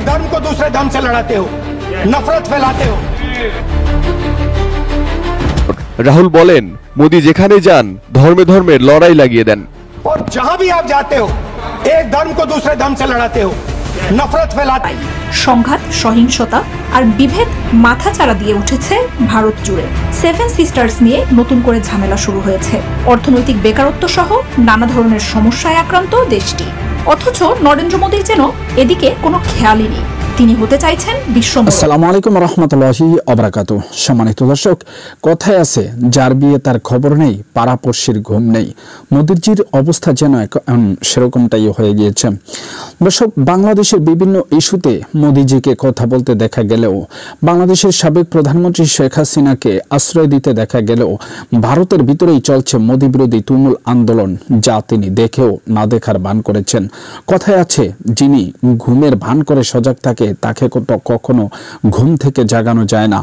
धर्म को दूसरे धर्म से लड़ाते हो, नफरत फैलाते हो। রাহুল বলেন, মোদি যেখানে যান ধর্মে ধর্মে লড়াই লাগিয়ে দেন। और जहां भी आप जाते हो एक धर्म को दूसरे धर्म से लड़ाते हो, नफरत फैलाते हो। সংঘাত, সহিংসতা আর বিভেদ মাথাচাড়া দিয়ে উঠেছে ভারত জুড়ে। সেভেন সিস্টার্স নিয়ে নতুন করে ঝামেলা শুরু হয়েছে। অর্থনৈতিক বেকারত্ব সহ নানা ধরনের সমস্যায় আক্রান্ত দেশটি। অথচ নরেন্দ্র মোদীর যেন এদিকে কোনো খেয়ালই নেই। তিনি হতে চাইছেন বিশ্বময়। আসসালামু আলাইকুম রহমতুল্লাহি ওয়াবারাকাতু। সম্মানিত দর্শক, কথায় আছে যার বিয়ে তার খবর নেই, পাড়াপড়শির ঘুম নেই। মোদিজির অবস্থা যেন সেরকমটাই হয়ে গিয়েছে। দর্শক, বাংলাদেশের বিভিন্ন ইস্যুতে মোদিজিকে কথা বলতে দেখা গেলেও, বাংলাদেশের সাবেক প্রধানমন্ত্রী শেখ হাসিনাকে আশ্রয় দিতে দেখা গেলেও ভারতের ভিতরেই চলছে মোদি বিরোধী তুমুল আন্দোলন, যা তিনি দেখেও না দেখার ভান করেছেন। কথায় আছে, যিনি ঘুমের ভান করে সজাগ থাকে তাকে কখনো ঘুম থেকে জাগানো যায় না।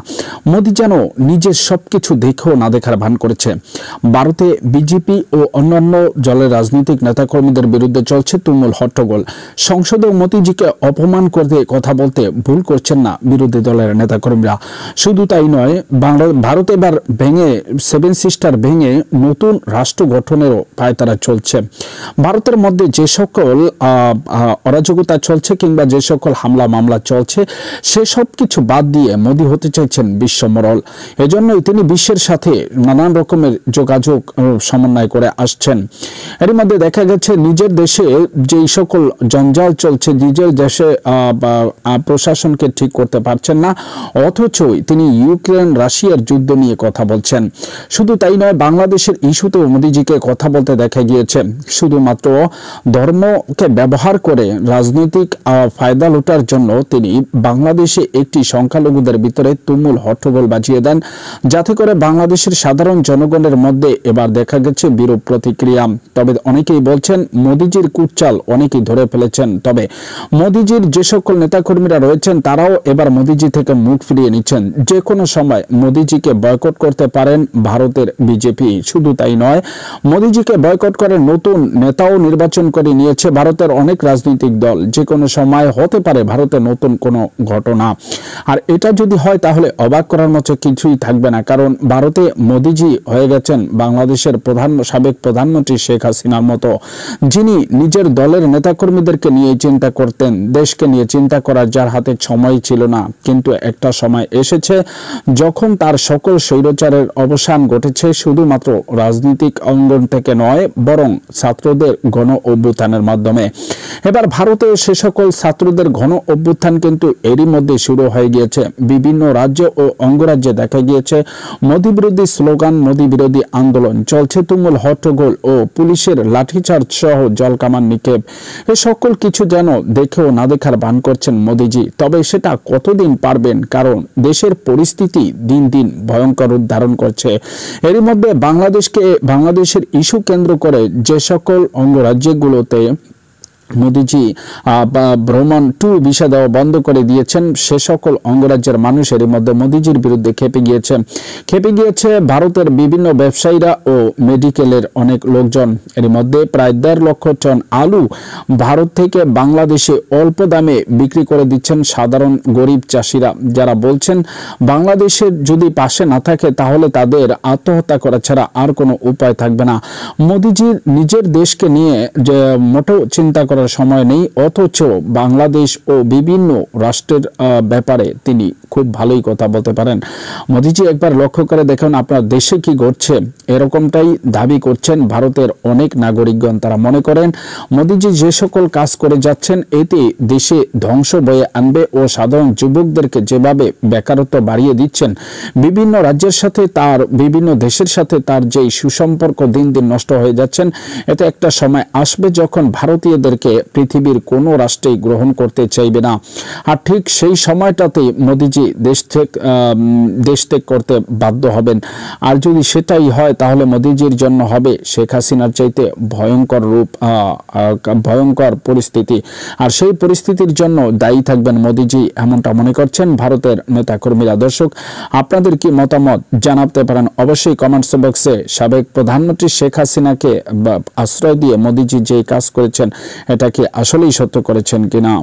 মোদি যেন নিজের সবকিছু দেখেও না দেখার ভান করেছে। ভারতে বিজেপি ও অন্যান্য দলের রাজনৈতিক নেতাকর্মীদের বিরুদ্ধে চলছে তুমুল হট্টগোল। সংসদে মোদিজিকে অপমান করতে কথা বলতে ভুল করছেন না বিরোধী দলের নেতাকর্মীরা। শুধু তাই নয়, ভারত এবার ভেঙে সেভেন সিস্টার ভেঙে নতুন রাষ্ট্র গঠনেরও পায়তারা চলছে। ভারতের মধ্যে যে সকল অরাজকতা চলছে কিংবা যে সকল হামলা মামলা চলছে সেসব কিছু বাদ দিয়ে মোদি হতে চাইছেন বিশ্বমরল। এজন্যই তিনি বিশ্বের সাথে নানান রকমের যোগাযোগ সমন্বয় করে আসছেন। এর মধ্যে দেখা গেছে নিজের দেশে যেই সকল জঞ্জাল চলছে, নিজের দেশে প্রশাসনকে ঠিক করতে পারছেন না, অথচ তিনি ইউক্রেন রাশিয়ার যুদ্ধ নিয়ে কথা বলছেন। শুধু তাই নয়, বাংলাদেশের ইস্যুতেও মোদিজিকে কথা বলতে দেখা গিয়েছে। শুধুমাত্র ধর্মকে ব্যবহার করে রাজনৈতিক ফায়দা লুটার জন্য তিনি বাংলাদেশে একটি সংখ্যালঘুদের ভিতরে তুমুল হট্টগোল বাজিয়ে দেন, যাতে করে বাংলাদেশের সাধারণ জনগণের মধ্যে এবার দেখা গেছে বিরূপ প্রতিক্রিয়া। তবে অনেকেই বলছেন মোদিজির কুটচাল অনেকেই ধরে ফেলেছেন। তবে মোদিজির যে সকল নেতাকর্মীরা রয়েছেন তারাও এবার মোদিজি থেকে মুখ ফিরিয়ে নিচ্ছেন। যে কোনো সময় মোদিজিকে বয়কট করতে পারেন ভারতের বিজেপি। শুধু তাই নয়, মোদিজিকে বয়কট করে নতুন নেতাও নির্বাচন করে নিয়েছে ভারতের অনেক রাজনৈতিক দল। যে কোনো সময় হতে পারে ভারতের নতুন কোনো ঘটনা। আর এটা যদি হয় তাহলে অবাক করার মতো কিছুই থাকবে না, কারণ ভারতে মোদিজি হয়ে গেছেন বাংলাদেশের সাবেক প্রধানমন্ত্রী শেখ হাসিনার মতো, যিনি নিজের দলের নেতাকর্মীদেরকে নিয়ে চিন্তা করতেন, দেশকে নিয়ে চিন্তা করার যার হাতে সময় ছিল না। কিন্তু একটা সময় এসেছে যখন তার সকল স্বৈরাচারের অবসান ঘটেছে, শুধুমাত্র রাজনৈতিক অঙ্গন থেকে নয় বরং ছাত্রদের গণ অভ্যুত্থানের মাধ্যমে। এবার ভারতে সে সকল ছাত্রদের গণ অভ্যুত্থান কিন্তু এরই মধ্যে শুরু হয়ে গিয়েছে। বিভিন্ন রাজ্য ও অঙ্গরাজ্যে দেখা গিয়েছে মোদি বিরোধী স্লোগান, মোদি বিরোধী আন্দোলন চলছে, তুমুল হট্টগোল ও পুলিশের লাঠিচার্জ সহ জলকামান নিক্ষেপ। এ সকল কিছু যেন দেখেও না দেখার ভান করছেন মোদিজি। তবে সেটা কতদিন পারবেন, কারণ দেশের পরিস্থিতি দিন দিন ভয়ঙ্কর রূপ ধারণ করছে। এরই মধ্যে বাংলাদেশের ইস্যু কেন্দ্র করে যে সকল অঙ্গরাজ্যগুলোতে মোদিজি ভ্রমণ ভিসা দেওয়া বন্ধ করে দিয়েছেন, সে সকল অঙ্গরাজ্যের মানুষের মধ্যে মোদিজির বিরুদ্ধে খেপে গিয়েছে ভারতের বিভিন্ন ব্যবসায়ীরা ও মেডিকেলের অনেক লোকজন। এর মধ্যে প্রায় 1.5 লক্ষ টন আলু ভারত থেকে বাংলাদেশে অল্প দামে বিক্রি করে দিচ্ছেন সাধারণ গরিব চাষিরা, যারা বলছেন বাংলাদেশের যদি পাশে না থাকে তাহলে তাদের আত্মহত্যা করা ছাড়া আর কোনো উপায় থাকবে না। মোদিজির নিজের দেশকে নিয়ে যে মোটেও চিন্তা করার সময় নেই, অথচ বাংলাদেশ ও বিভিন্ন রাষ্ট্রের ব্যাপারে তিনি খুব ভালোই কথা বলতে পারেন। মোদিজি একবার লক্ষ্য করে দেখুন আপনার দেশে কি ঘটছে। এরকমটাই দাবি করছেন ভারতের অনেক নাগরিকগণ। তারা মনে করেন মোদিজি যে সকল কাজ করে যাচ্ছেন এতে দেশে ধ্বংস বয়ে আনবে ও সাধারণ যুবকদেরকে যেভাবে বেকারত্ব বাড়িয়ে দিচ্ছেন, বিভিন্ন রাজ্যের সাথে তার বিভিন্ন দেশের সাথে তার যে সুসম্পর্ক দিন দিন নষ্ট হয়ে যাচ্ছেন, এতে একটা সময় আসবে যখন ভারতীয়দেরকে পৃথিবীর কোনো রাষ্ট্রেই গ্রহণ করতে চাইবে না। আর ঠিক সেই সময়টাতে মোদিজি দেশ ত্যাগ করতে বাধ্য হবেন। আর যদি সেটাই হয় তাহলে মোদিজির জন্য হবে শেখ হাসিনার চাইতে ভয়ঙ্কর পরিস্থিতি। আর সেই পরিস্থিতির জন্য দায়ী থাকবেন মোদিজি, এমনটা মনে করছেন ভারতের নেতাকর্মীরা। দর্শক, আপনাদের কি মতামত জানাতে পারেন অবশ্যই কমেন্টস বক্সে। সাবেক প্রধানমন্ত্রী শেখ হাসিনাকে আশ্রয় দিয়ে মোদিজি যে কাজ করেছেন এটা কি আসলেই সত্য করেছেন কিনা।